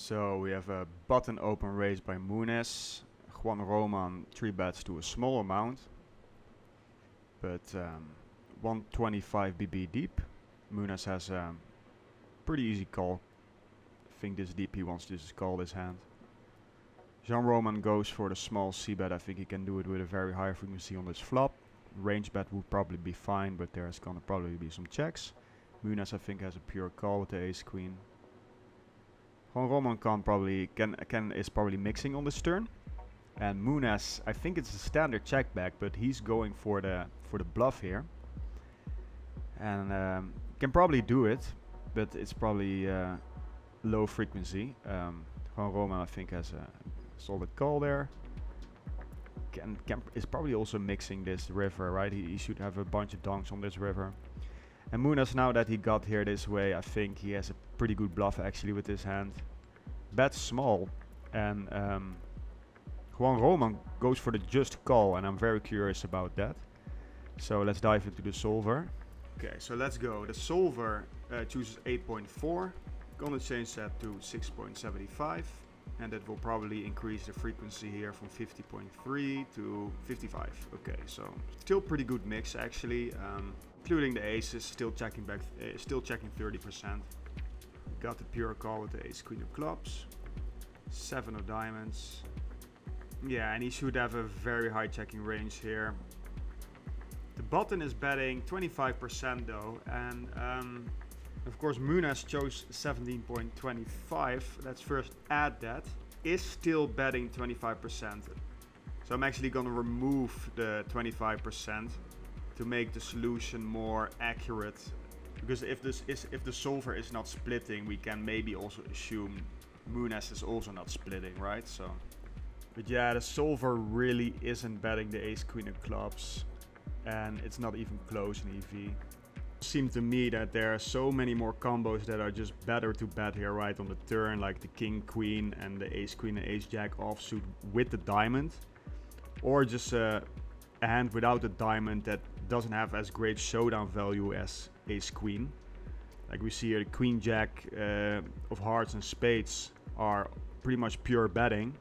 So we have a button open raise by MunEZ. JuanRoman 3 bets to a small amount, but 125 BB deep. MunEZ has a pretty easy call. I think this deep he wants to just call this hand. JuanRoman goes for the small c-bet. I think he can do it with a very high frequency on this flop. Range bet would probably be fine, but there's gonna probably be some checks. MunEZ I think has a pure call with the ace queen. JuanRoman is probably mixing on this turn, and MunEZ I think it's a standard check back, but he's going for the bluff here, and can probably do it, but it's probably low frequency. JuanRoman I think has a solid call there. Is probably also mixing this river, right? He should have a bunch of donks on this river. And MunEZ, now that he got here this way, I think he has a pretty good bluff actually with this hand. Bets small, and JuanRoman goes for the just call, and I'm very curious about that. So let's dive into the solver. Okay, so let's go. The solver chooses 8.4. Gonna change that to 6.75. And that will probably increase the frequency here from 50.3 to 55. Okay, so still pretty good mix actually, including the aces. Still checking back, still checking 30%. Got the pure call with the ace queen of clubs, 7 of diamonds. Yeah, and he should have a very high checking range here. The button is betting 25% though, and of course MunEZ chose 17.25. Let's first add that. Is still betting 25%. So I'm actually gonna remove the 25% to make the solution more accurate. Because if the solver is not splitting, we can maybe also assume MunEZ is also not splitting, right? So, but yeah, the solver really isn't betting the ace queen of clubs, and it's not even close in EV. Seems to me that there are so many more combos that are just better to bet here right on the turn, like the king queen and the ace queen and ace jack offsuit with the diamond, or just a hand without a diamond that doesn't have as great showdown value as ace queen. Like we see here, the queen jack of hearts and spades are pretty much pure betting.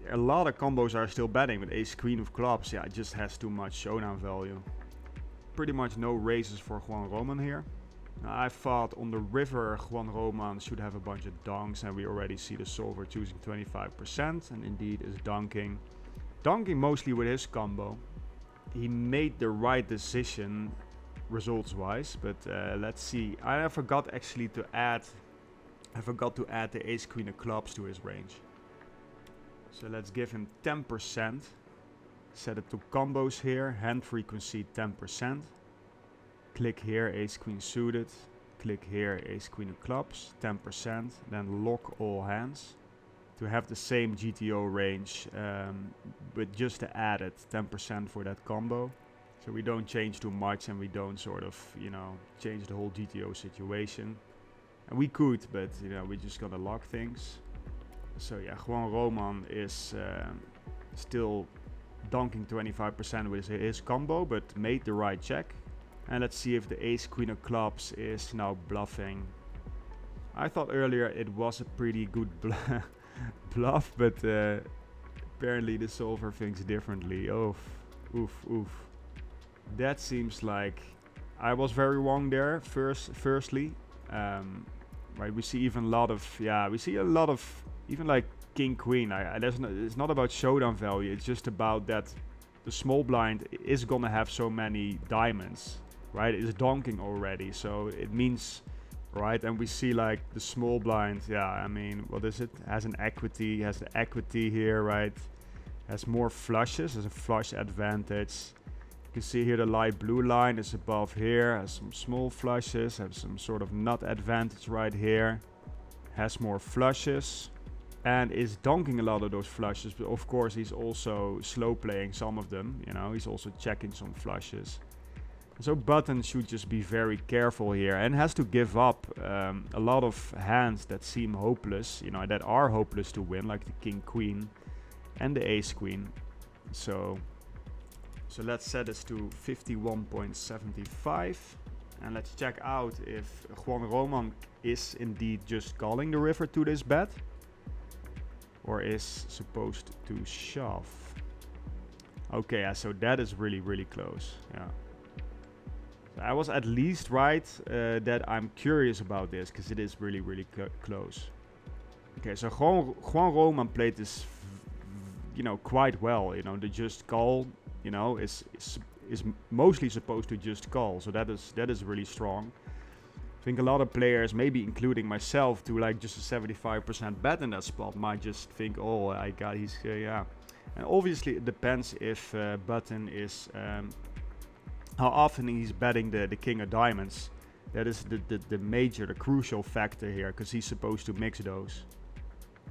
A lot of combos are still betting, but ace queen of clubs, yeah, it just has too much showdown value. Pretty much no raises for JuanRoman here. Now, I thought on the river JuanRoman should have a bunch of donks, and we already see the solver choosing 25%, and indeed is donking. Donking mostly with his combo. He made the right decision results wise, but let's see. I forgot actually to add the ace queen of clubs to his range. So let's give him 10%. Set it to combos here, hand frequency 10%. Click here, ace queen suited. Click here, ace queen of clubs, 10%. Then lock all hands to have the same GTO range, but just to add it 10% for that combo. So we don't change too much, and we don't sort of, you know, change the whole GTO situation. And we could, but you know, we just gotta lock things. So yeah, JuanRoman is still donking 25% with his combo, but made the right check. And let's see if the ace queen of clubs is now bluffing. I thought earlier it was a pretty good bluff, but apparently the solver thinks differently. Oof, oof, oof. That seems like I was very wrong there. Firstly, right, we see even a lot of even like king queen. It's not about showdown value, it's just about that the small blind is gonna have so many diamonds, right? It's donking already, so it means, right? And we see like the small blind, yeah, I mean, what is it? Has an equity, has the equity here, right? Has more flushes, has a flush advantage. You can see here the light blue line is above here, has some small flushes, has some sort of nut advantage right here, has more flushes, and is donking a lot of those flushes, but of course he's also slow playing some of them, you know, he's also checking some flushes. So button should just be very careful here, and has to give up a lot of hands that seem hopeless, you know, that are hopeless to win, like the king queen and the ace queen. So let's set this to 51.75, and let's check out if JuanRoman is indeed just calling the river to this bet. or is supposed to shove. Okay, yeah, so that is really, really close. Yeah. So I was at least right that I'm curious about this, because it is really, really close. Okay, so JuanRoman played this, you know, quite well. You know, the just call, you know, is mostly supposed to just call. So that is really strong. I think a lot of players, maybe including myself, to like just a 75% bet in that spot might just think, oh, he's yeah. And obviously it depends if Button is how often he's betting the king of diamonds. That is the crucial factor here, because he's supposed to mix those.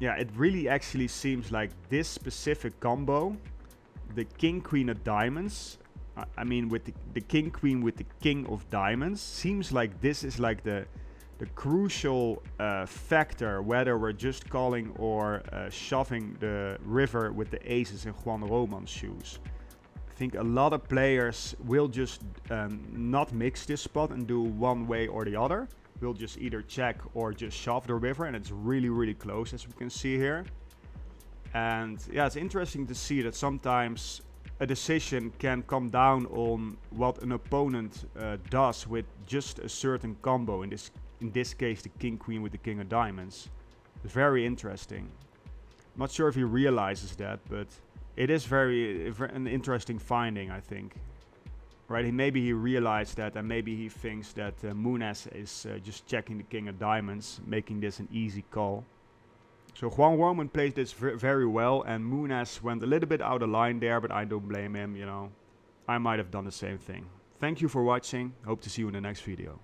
Yeah, it really actually seems like this specific combo, the king queen of diamonds, I mean with the king queen with the king of diamonds, seems like this is like the crucial factor, whether we're just calling or shoving the river with the aces in JuanRoman's shoes. I think a lot of players will just not mix this spot and do one way or the other. We'll just either check or just shove the river, and it's really, really close, as we can see here. And yeah, it's interesting to see that sometimes a decision can come down on what an opponent does with just a certain combo. In this case, the king queen with the king of diamonds. It's very interesting. I'm not sure if he realizes that, but it is an interesting finding, I think. Right? Maybe he realized that, and maybe he thinks that MunEZ is just checking the king of diamonds, making this an easy call. So JuanRoman played this very well, and MunEZ went a little bit out of line there, but I don't blame him, you know. I might have done the same thing. Thank you for watching. Hope to see you in the next video.